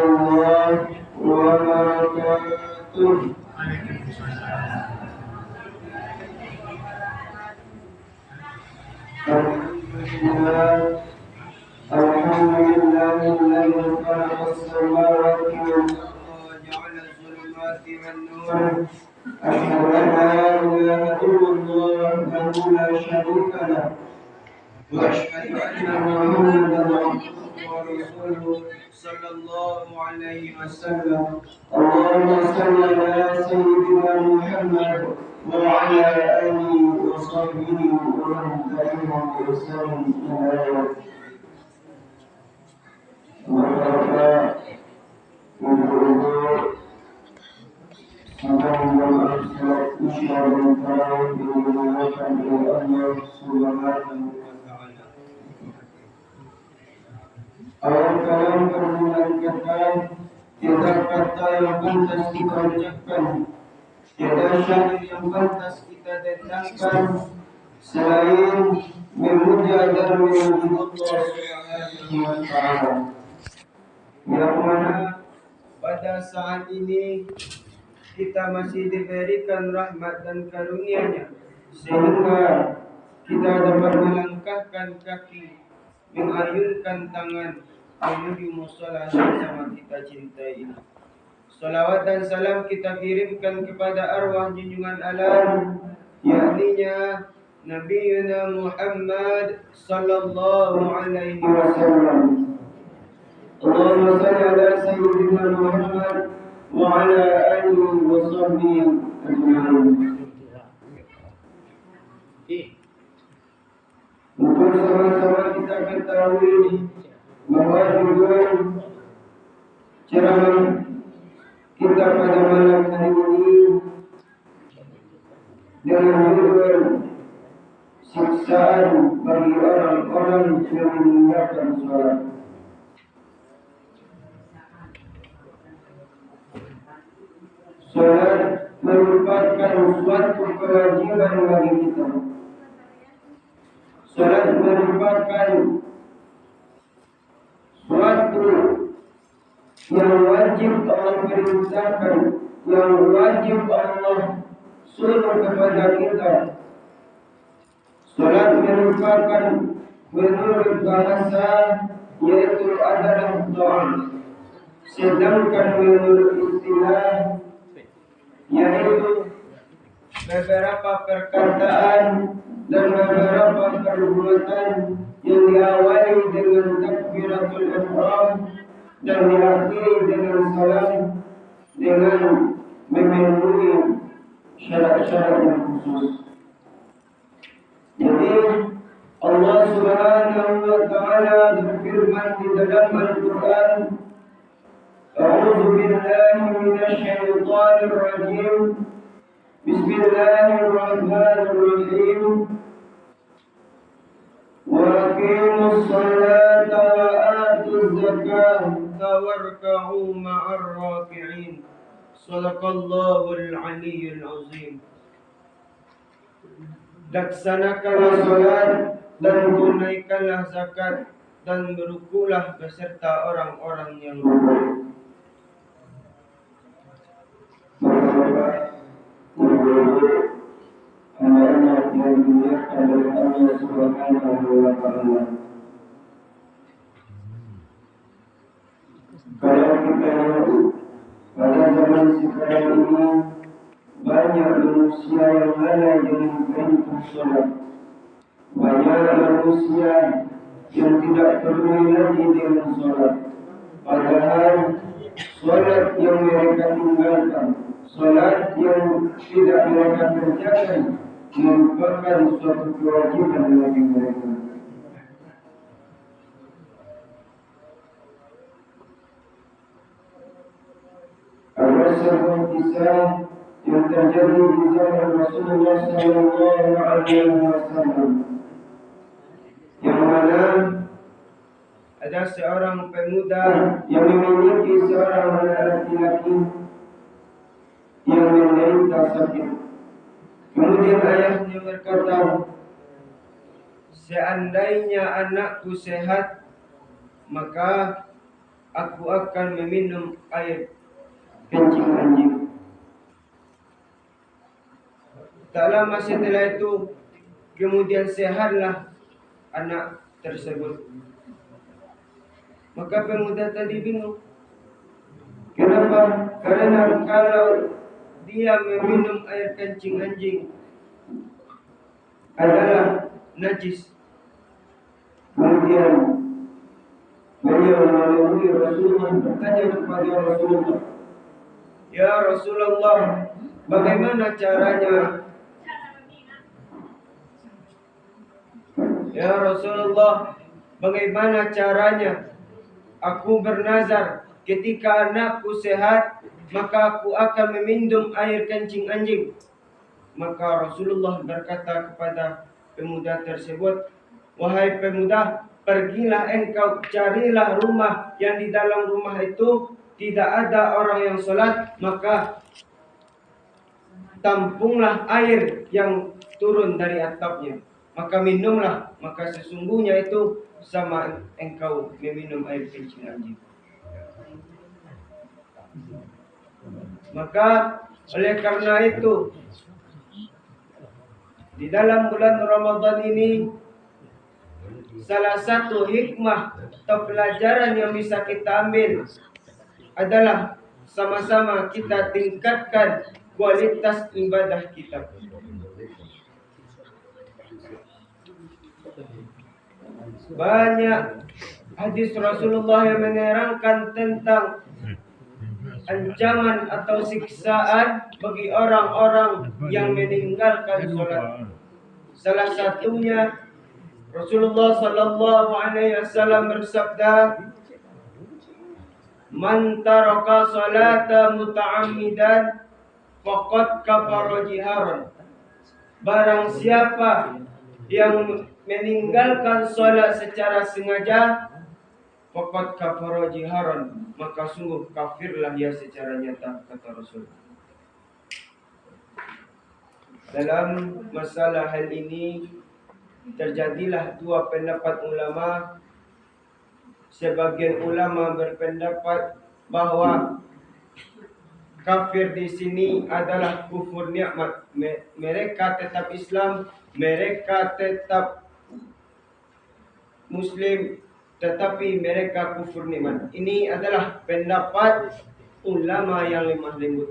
warahmatullahi wabarakatuh. Alhamdulillahilladzi khalaqa as-samawati wal arda wa ja'ala adh-dhulumati wan-nur. Asyhadu an la ilaha illallah wahdahu la syarika lah. وأشهد أن محمدا عبده ورسوله صلى الله عليه وسلم. اللهم صل على سيدنا محمد وعلى آله وصحبه ومن تبعهم بإحسان إلى يوم الدين. Awal kalam permulaan kata, tiada kata yang pantas kita ucapkan, tiada syair yang pantas kita datangkan selain memuja dan memuji Allah Subhanahu wa Ta'ala. Yang mana pada saat ini kita masih diberikan rahmat dan karunia-Nya sehingga kita dapat melangkahkan kaki, mengayunkan tangan menuju mushola sama kita cintai ini. Salawat dan salam kita kirimkan kepada arwah junjungan alam, yakninya Nabiuna Muhammad sallallahu alaihi wasallam. Allahumma salli ala sayyidina Muhammad wa ala alihi wa sahbihi ajma'in. Untuk sama-sama kita ketahui bahwa tujuan ceramah kita pada malam hari ini dengan judul siksaan bagi orang-orang yang meninggalkan sholat. Sholat merupakan suatu kewajiban bagi kita. Salat merupakan suatu yang wajib Allah perintahkan, yang wajib Allah suruh kepada kita. Salat merupakan menurut bahasa yaitu adalah doa, sedangkan menurut istilah yaitu beberapa perkataan dan beberapa perbuatan yang diawali dengan takbiratul ihram dan diakhiri dengan salam dengan memenuhi syarat-syarat yang khusus. Jadi Allah Subhanahu wa Ta'ala berfirman di dalam Al-Quran, A'udzu billahi minasy syaithanir rajim. Bismillahirrahmanirrahim. Wa aqimus salata wa atuz zakata warka'u ma'ar raki'in. Shadaqallahul aliyyul azim. Laksanakanlah salat dan tunaikanlah zakat dan berukulah beserta orang-orang yang rukuk. Anak-anak yang dimuliakan oleh Allah Subhanahu wa Ta'ala. Kalau kita lihat pada zaman sekarang ini banyak manusia yang lalai dengan perintah sholat. Banyak manusia yang tidak peduli lagi dengan sholat. Padahal sholat yang mereka tinggalkan, sholat yang tidak mereka kerjakan merupakan suatu kewajiban bagi mereka. Ada sebuah kisah yang terjadi di zaman Rasulullah sallallahu alaihi wasallam, yang mana ada seorang pemuda yang memiliki seorang anak laki-laki yang menderita sakit. Kemudian ayahnya berkata, seandainya anakku sehat, maka aku akan meminum air kencing anjing. Tak lama setelah itu, kemudian sehatlah anak tersebut. Maka pemuda tadi bingung. Kenapa? Karena kalau dia meminum air kencing anjing adalah najis. Kemudian beliau menemui Rasulullah, bertanya kepada Rasulullah, "Ya Rasulullah, bagaimana caranya? Ya Rasulullah, bagaimana caranya? Aku bernazar ketika anakku sehat, maka aku akan meminum air kencing anjing." Maka Rasulullah berkata kepada pemuda tersebut, "Wahai pemuda, pergilah engkau, carilah rumah yang di dalam rumah itu tidak ada orang yang sholat, maka tampunglah air yang turun dari atapnya. Maka minumlah, maka sesungguhnya itu sama engkau meminum air kencing anjing." Maka oleh karena itu, di dalam bulan Ramadan ini, salah satu hikmah atau pelajaran yang bisa kita ambil adalah sama-sama kita tingkatkan kualitas ibadah kita. Banyak hadis Rasulullah yang menerangkan tentang ancaman atau siksaan bagi orang-orang yang meninggalkan sholat. Salah satunya Rasulullah sallallahu alaihi wasallam bersabda, "Man taraka salata muta'ammidan faqad kafara jiharan." Barang siapa yang meninggalkan salat secara sengaja, faqad kafara jiharan, maka sungguh kafirlah dia secara nyata, kata Rasul. Dalam masalah hal ini terjadilah dua pendapat ulama. Sebagian ulama berpendapat bahwa kafir di sini adalah kufur nikmat. Mereka tetap Islam, mereka tetap Muslim, tetapi mereka kufur nikmat. Ini adalah pendapat ulama yang lemah lembut.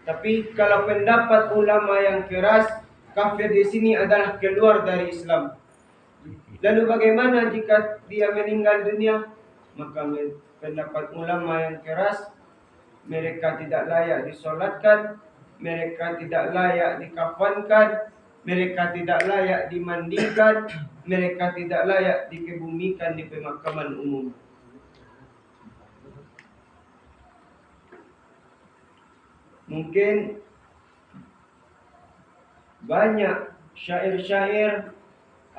Tapi kalau pendapat ulama yang keras, kafir di sini adalah keluar dari Islam. Lalu bagaimana jika dia meninggal dunia? Maka pendapat ulama yang keras, mereka tidak layak disolatkan, mereka tidak layak dikafankan, mereka tidak layak dimandikan, mereka tidak layak dikebumikan di pemakaman umum. Mungkin banyak syair-syair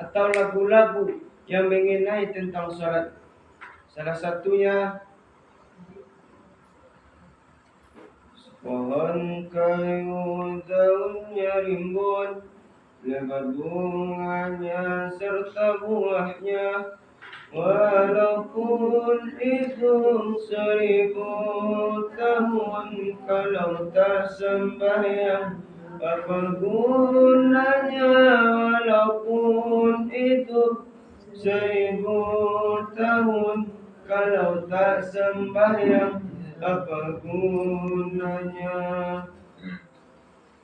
atau lagu-lagu yang mengenai tentang salat. Salah satunya, pohon kayu daunnya rimbun, lebat bunganya serta buahnya, walaupun itu 1000 tahun, kalau tak sembahyang apa gunanya? Walaupun itu 1000 tahun, kalau tak sembahyang apa gunanya?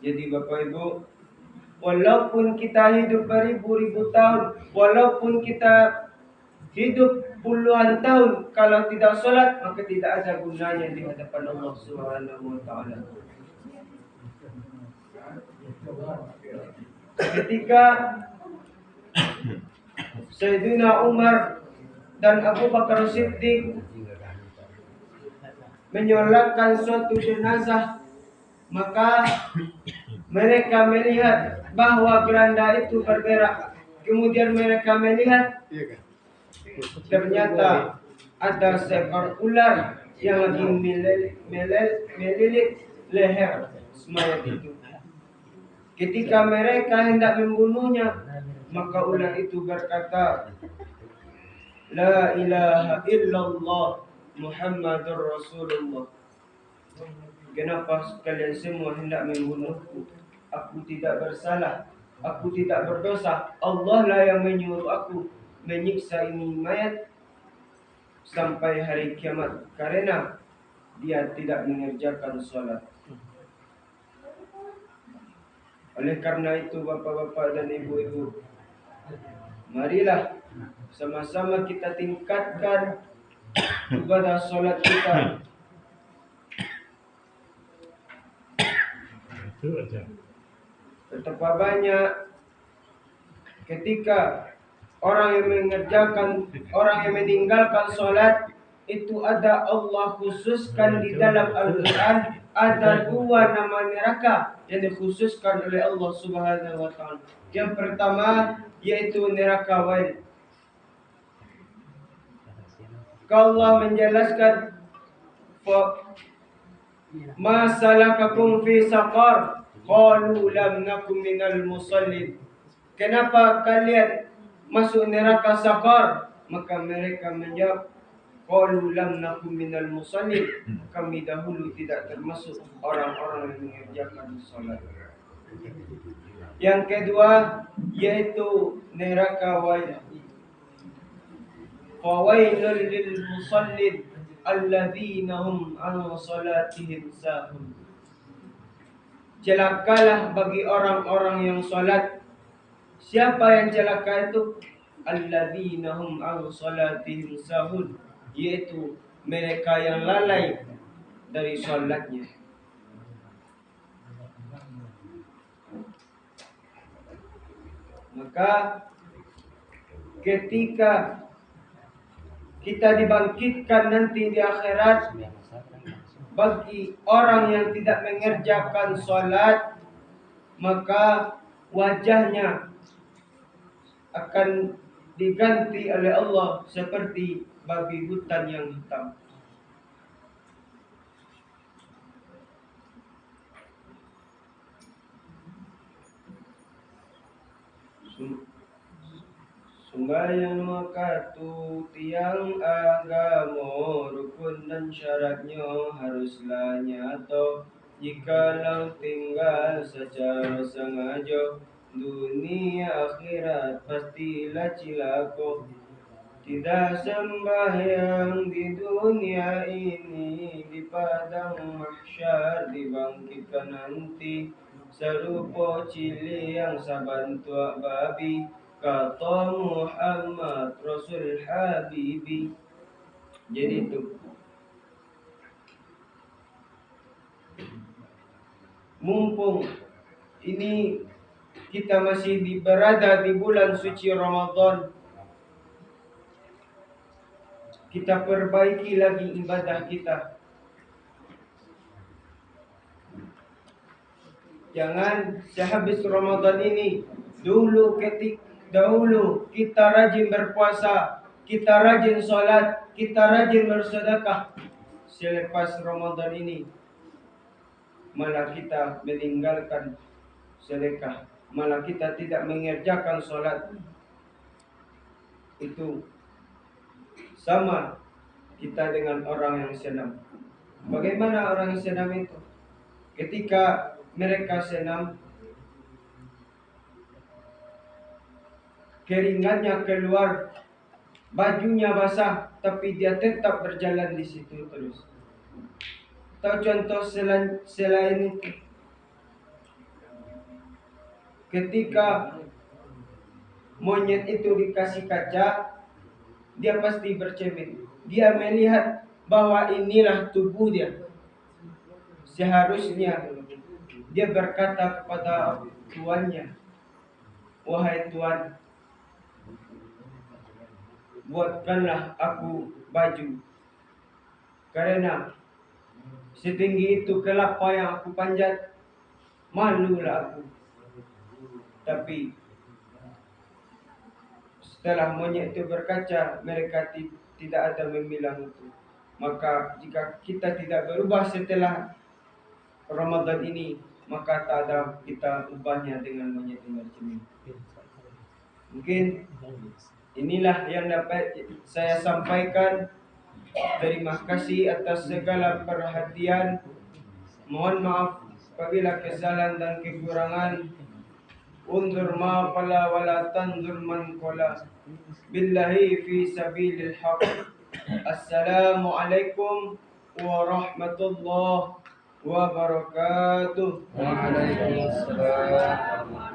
Jadi Bapak Ibu, walaupun kita hidup beribu-ribu tahun, walaupun kita hidup puluhan tahun, kalau tidak sholat, maka tidak ada gunanya di hadapan Allah Subhanahu wa Ta'ala. Ketika Sayyidina Umar dan Abu Bakar Siddiq menyolatkan suatu jenazah, maka mereka melihat bahwa keranda itu bergerak. Kemudian mereka melihat ternyata ada seekor ular yang lagi melilit leher mayat itu. Ketika mereka hendak membunuhnya, maka ular itu berkata, "La ilaha illallah." Muhammadur Rasulullah. Kenapa kalian semua hendak membunuhku? Aku tidak bersalah. Aku tidak berdosa. Allah lah yang menyuruh aku menyiksa ini mayat sampai hari kiamat karena dia tidak mengerjakan sholat. Oleh karena itu bapak-bapak dan ibu-ibu, marilah sama-sama kita tingkatkan ibadah sholat kita. Betapa banyak ketika orang yang meninggalkan sholat itu ada Allah khususkan di dalam Al-Quran, ada 2 nama neraka yang dikhususkan oleh Allah Subhanahu wa Ta'ala. Yang pertama yaitu neraka Wail. Allah menjelaskan, ma salakakum fi saqar? Qalu lam nakum minal musallin. Kenapa kalian masuk neraka Saqar? Maka mereka menjawab, qalu lam nakum minal musallin. Kami dahulu tidak termasuk orang-orang yang mengerjakan salat. Yang kedua yaitu neraka Wail. Fawailul lil musallin alladzina hum an salatihim sahun. Celakalah bagi orang-orang yang salat. Siapa yang celaka itu? Alladzina hum an salatihim sahun, yaitu mereka yang lalai dari salatnya. Maka ketika kita dibangkitkan nanti di akhirat, bagi orang yang tidak mengerjakan salat, maka wajahnya akan diganti oleh Allah seperti babi hutan yang hitam. Sembahyang makatu tiang agama, rukun dan syaratnya haruslah nyata. Jikalau tinggal secara sengaja, dunia akhirat pastilah cilaka. Tidak sembahyang di dunia ini, di padang mahsyar dibangkitkan nanti. Serupa cili yang saban tua babi, kata Muhammad Rasul Habibi. Jadi itu, mumpung ini kita masih berada di bulan suci Ramadan, kita perbaiki lagi ibadah kita. Jangan sehabis Ramadan ini, dahulu kita rajin berpuasa, kita rajin sholat, kita rajin bersedekah. Selepas Ramadan ini, malah kita meninggalkan sedekah, malah kita tidak mengerjakan sholat. Itu sama kita dengan orang yang senam. Bagaimana orang yang senam itu? Ketika mereka senam, keringatnya keluar, bajunya basah, tapi dia tetap berjalan di situ terus. Atau contoh selain itu, ketika monyet itu dikasih kaca, dia pasti bercermin. Dia melihat bahwa inilah tubuh dia. Seharusnya dia berkata kepada tuannya, wahai tuan, buatkanlah aku baju, karena setinggi itu kelapa yang aku panjat, malulah aku. Tapi setelah monyet itu berkaca, mereka tidak ada membilang itu. Maka jika kita tidak berubah setelah Ramadan ini, maka tak ada kita ubahnya dengan monyet yang bercermin. Mungkin inilah yang dapat saya sampaikan. Terima kasih atas segala perhatian. Mohon maaf apabila kesalahan dan kekurangan. Undur ma qala wala tandur man qala. Billahi fi sabilil haq. Assalamualaikum warahmatullahi wabarakatuh. Waalaikumsalam.